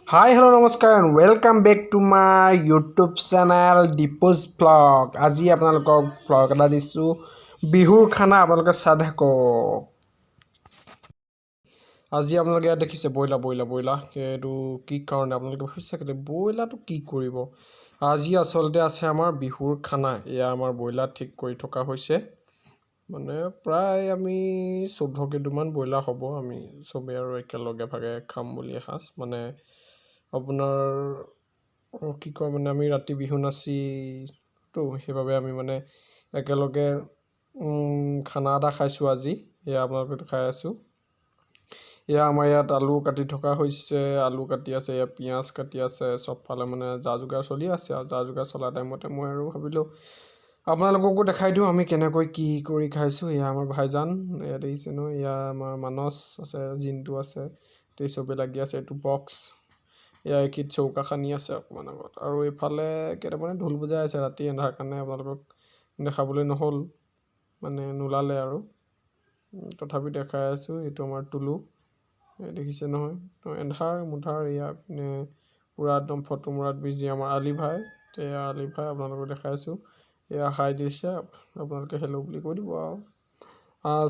Hi, hello, namaskar, and welcome back to my YouTube channel Dipu's vlog. আজি আপোনালোকক vlog এটা দিছো বিহুৰ খানা আপোনালোকে চাই থাকক। আজি আপোনালোকে ইয়াত দেখিছে বইলা এইটো কি কাৰণে আপোনালোকে ভাবিছে কেলে বইলাটো কি কৰিব। আজি আচলতে আছে আমাৰ বিহুৰ খানা। এয়া আমাৰ বইলা ঠিক কৰি থকা হৈছে। মানে প্ৰায় আমি 14 কেজিমান বইলা হ'ব। আমি সবে আৰু একেলগে ভাগে খাম বুলি এসাঁজ মানে আপোনাৰ কি কয় মানে আমি ৰাতি বিহু নাচি তো সেইবাবে আমি মানে একেলগে খানা এটা খাইছোঁ আজি। এয়া আপোনালোকে খাই আছোঁ। এয়া আমাৰ ইয়াত আলু কাটি থকা হৈছে, আলু কাটি আছে, এয়া পিঁয়াজ কাটি আছে, চবফালে মানে যা যোগাৰ চলি আছে আৰু যা যোগাৰ চলা টাইমতে মই আৰু ভাবিলোঁ আপোনালোককো দেখাই দিওঁ আমি কেনেকৈ কি কৰি খাইছোঁ। এয়া আমাৰ ভাইজান, এয়া দেখিছে ন, এয়া আমাৰ মানস আছে, জিন্তু আছে, এই চবেই লাগি আছে। এইটো বক্স, এয়া এইখিত চৌকা খানি আছে অকণমান আগত, আৰু এইফালে কেইটামানে ঢোল বজাই আছে। ৰাতি এন্ধাৰ কাৰণে আপোনালোকক দেখাবলৈ নহ'ল, মানে নোলালে আৰু তথাপি দেখাই আছোঁ। এইটো আমাৰ টুলু, দেখিছে নহয়, এন্ধাৰ মুধাৰ। এয়া পিনে পূৰা একদম ফটো মৰাত বিজি আমাৰ আলি ভাই। এয়া আলি ভাই আপোনালোকক দেখাই আছোঁ। এয়া হাই দিছে, আপোনালোকে হেল্ল' বুলি কৈ দিব আৰু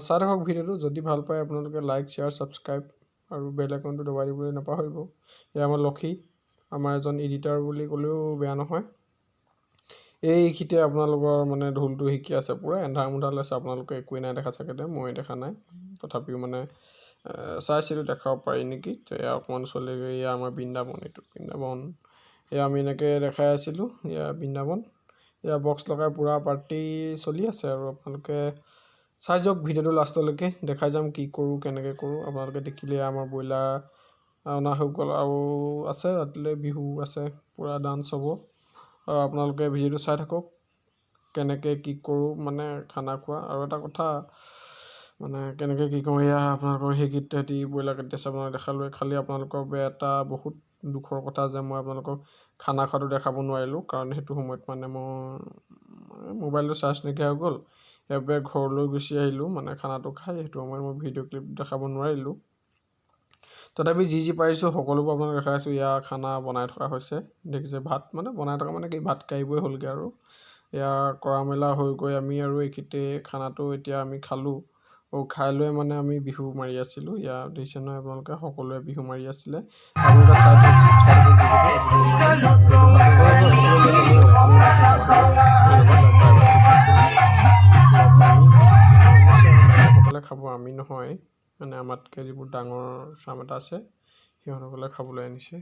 চাই থাকক ভিডিঅ'টো। যদি ভাল পায় আপোনালোকে লাইক, শ্বেয়াৰ, ছাবস্ক্ৰাইব আৰু বেল আইকনটো দবাই দিবলৈ নাপাহৰিব। এয়া আমাৰ লক্ষী, আমাৰ এজন এডিটাৰ বুলি ক'লেও বেয়া নহয়। এইখিতে আপোনালোকৰ মানে ঢোলটো শিকি আছে, পূৰা এন্ধাৰ মুন্ধাৰ আছে। আপোনালোকে একোৱেই নাই দেখা চাগে, মই দেখা নাই, তথাপিও মানে চাইছিলোঁ দেখাব পাৰি নেকি। এয়া অকণমান চলি গৈ, এয়া আমাৰ বৃন্দাবন, এইটো বৃন্দাবন। এয়া আমি এনেকৈ দেখাই আছিলোঁ, এয়া বৃন্দাবন। এয়া বক্স লগাই পূৰা পাৰ্টি চলি আছে আৰু আপোনালোকে চাই যাওক ভিডিঅ'টো লাষ্টলৈকে। দেখাই যাম কি কৰোঁ, কেনেকৈ কৰোঁ। আপোনালোকে দেখিলে আমাৰ ব্ৰইলাৰ অনা হৈ গ'ল, আৰু আছে ৰাতিলৈ বিহু আছে, পূৰা ডান্স হ'ব। আপোনালোকে ভিডিঅ'টো চাই থাকক কেনেকৈ কি কৰোঁ মানে খানা খোৱা। আৰু এটা কথা মানে কেনেকৈ কি কৰোঁ, এয়া আপোনালোকৰ সেইকেইটা সিহঁতি ব্ৰইলাৰ কাটি আছে, আপোনালোকে দেখালোঁ। খালি আপোনালোকৰ এটা বহুত দুখৰ কথা যে মই আপোনালোকক খানা খোৱাটো দেখাব নোৱাৰিলোঁ, কাৰণ সেইটো সময়ত মানে মই মোবাইলটো চাৰ্জ নাইকিয়া হৈ গ'ল। সেইবাবে ঘৰলৈ গুচি আহিলোঁ মানে খানাটো খাই। সেইটো সময়ত মই ভিডিঅ' ক্লিপ দেখাব নোৱাৰিলোঁ। তথাপি যি পাৰিছোঁ সকলোবোৰ আপোনালোকে দেখাই আছোঁ। এয়া খানা বনাই থকা হৈছে, দেখিছে। ভাত মানে বনাই থকা মানে কি, ভাত কাঢ়িবই হ'লগৈ আৰু। এয়া কৰা মেলা হৈ গৈ আমি আৰু এইখিতে খানাটো এতিয়া আমি খালোঁ। খাই লৈ মানে আমি বিহু মাৰি আছিলোঁ। এয়া দেখিছে নহয় আপোনালোকে, সকলোৱে বিহু মাৰি আছিলে। আপোনালোকে চাই সকলে খাব, আমি নহয়, মানে আমাতকৈ যিবোৰ ডাঙৰ চাম এটা আছে সিহঁতসকলে খাবলৈ আনিছে।